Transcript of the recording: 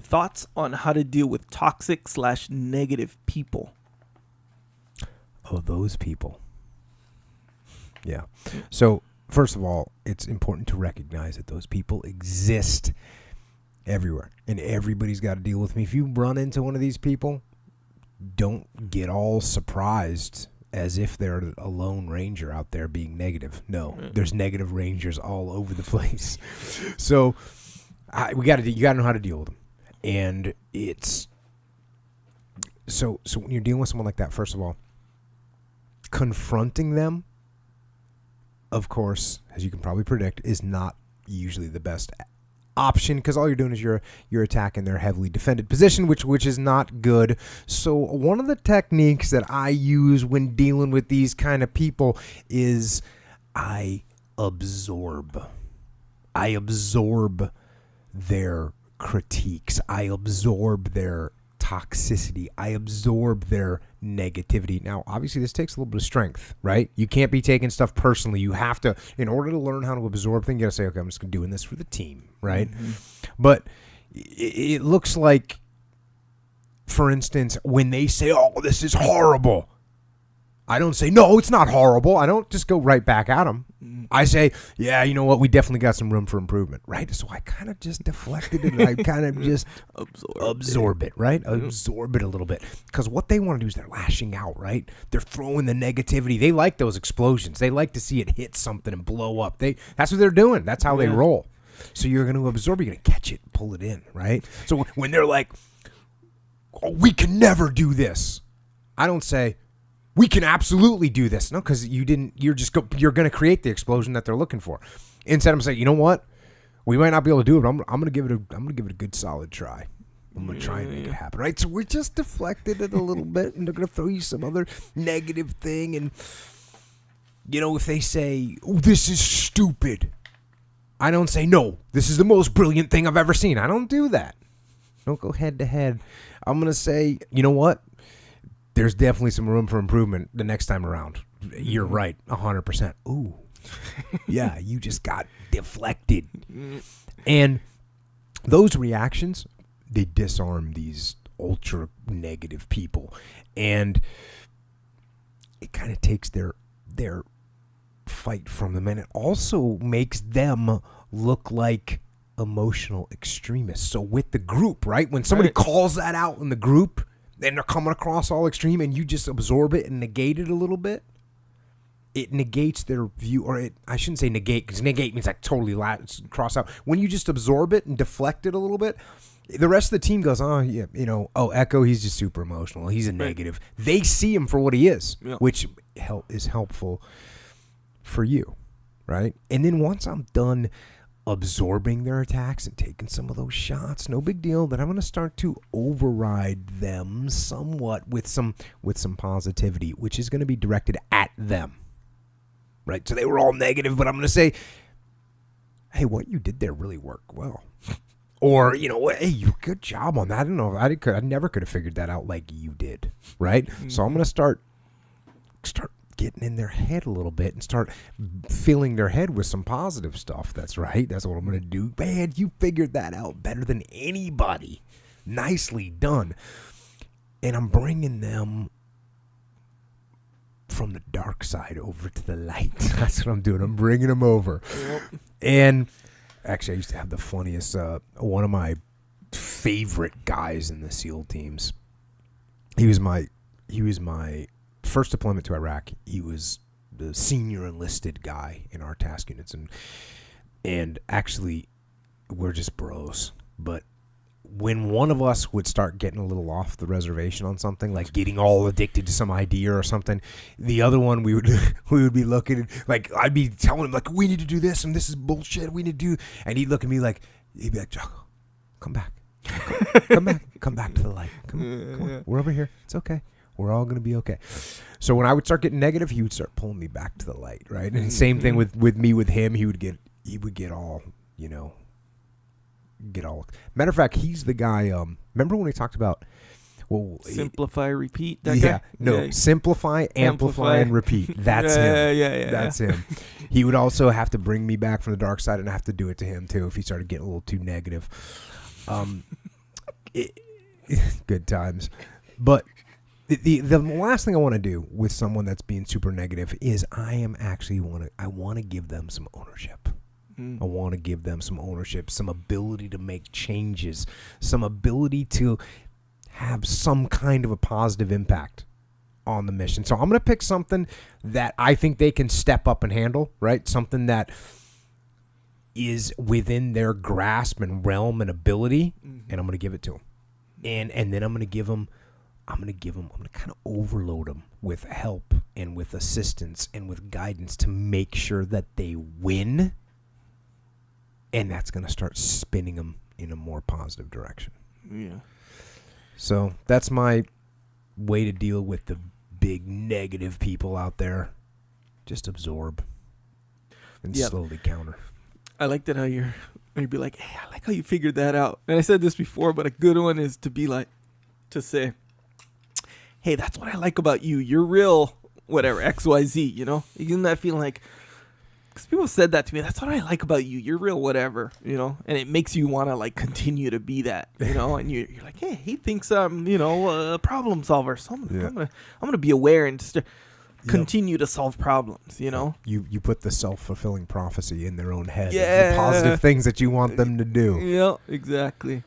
Thoughts on how to deal with toxic/negative people? Oh, those people. Yeah. So, first of all, it's important to recognize that those people exist everywhere, and everybody's got to deal with me. If you run into one of these people, don't get all surprised as if they're a lone ranger out there being negative. No, there's negative rangers all over the place. So, you got to know how to deal with them, and it's so when you're dealing with someone like that, first of all, confronting them, of course, as you can probably predict, is not usually the best option, because all you're doing is you're attacking their heavily defended position, which is not good. So one of the techniques that I use when dealing with these kind of people is I absorb their critiques. I absorb their toxicity. I absorb their negativity. Now, obviously, this takes a little bit of strength, right? You can't be taking stuff personally. You have to, in order to learn how to absorb things, you got to say, okay, I'm just doing this for the team, right? Mm-hmm. But it looks like, for instance, when they say, oh, this is horrible, I don't say, no, it's not horrible. I don't just go right back at them. I say, yeah, you know what? We definitely got some room for improvement, right? So I kind of just deflected it. I kind of just absorb it, right? Absorb it a little bit. Because what they want to do is they're lashing out, right? They're throwing the negativity. They like those explosions. They like to see it hit something and blow up. That's what they're doing. That's how they roll. So you're going to absorb. You're going to catch it and pull it in, right? So when they're like, oh, we can never do this, I don't say, we can absolutely do this. No, because you're going to create the explosion that they're looking for. Instead, I'm saying, you know what? We might not be able to do it, but I'm going to give it a good solid try. I'm going to try and make it happen, right? So we're just deflected it a little bit, and they're going to throw you some other negative thing. And, you know, if they say, oh, this is stupid, I don't say, no, this is the most brilliant thing I've ever seen. I don't do that. Don't go head to head. I'm going to say, you know what? There's definitely some room for improvement the next time around. You're right, 100%. Ooh, yeah, you just got deflected. And those reactions, they disarm these ultra negative people. And it kind of takes their fight from them. And it also makes them look like emotional extremists. So with the group, right, when somebody calls that out in the group, and they're coming across all extreme, and you just absorb it and negate it a little bit, it negates their view, or I shouldn't say negate, because negate means like totally cross out. When you just absorb it and deflect it a little bit, the rest of the team goes, oh, yeah, you know, oh, Echo, he's just super emotional. He's a negative. They see him for what he is, which is helpful for you, right? And then once I'm done absorbing their attacks and taking some of those shots, no big deal, then I'm going to start to override them somewhat with some positivity, which is going to be directed at them, right? So they were all negative, but I'm going to say, hey, what you did there really worked well. Or, you know, hey, good job on that. I don't know. I never could have figured that out like you did, right? Mm-hmm. So I'm going to start getting in their head a little bit and start filling their head with some positive stuff. That's right. That's what I'm going to do. Man, you figured that out better than anybody. Nicely done. And I'm bringing them from the dark side over to the light. That's what I'm doing. I'm bringing them over. Yep. And actually, I used to have the funniest, one of my favorite guys in the SEAL teams. He was my first deployment to Iraq. He was the senior enlisted guy in our task units, and actually we're just bros. But when one of us would start getting a little off the reservation on something, like getting all addicted to some idea or something, the other one we would be looking like, I'd be telling him like, we need to do this and this is bullshit, we need to do, and he'd look at me like, he'd be like, Jocko, come back, come back to the light, come on, we're over here, it's okay. We're all going to be okay. So when I would start getting negative, he would start pulling me back to the light, right? And same thing with me, with him. He would get all, you know, Matter of fact, he's the guy. Remember when we talked about, simplify, repeat. That guy? No, simplify, amplify, and repeat. That's him. Yeah. That's him. He would also have to bring me back from the dark side, and I have to do it to him too if he started getting a little too negative. Good times. But the last thing I want to do with someone that's being super negative is I want to give them some ownership. I want to give them some ownership, some ability to make changes, some ability to have some kind of a positive impact on the mission. So I'm going to pick something that I think they can step up and handle, right? Something that is within their grasp and realm and ability, and I'm going to give it to them. And then I'm going to kind of overload them with help and with assistance and with guidance to make sure that they win. And that's going to start spinning them in a more positive direction. Yeah. So that's my way to deal with the big negative people out there. Just absorb and slowly counter. I like that how you'd be like, hey, I like how you figured that out. And I said this before, but a good one is to say, hey, that's what I like about you. You're real, whatever, XYZ, you know? Isn't that feeling like, because people said that to me, that's what I like about you. You're real, whatever, you know? And it makes you want to, like, continue to be that, you know? And you're like, hey, he thinks I'm, a problem solver. So I'm gonna be aware and continue to solve problems, you know? You put the self-fulfilling prophecy in their own head. Yeah. The positive things that you want them to do. Yeah, exactly.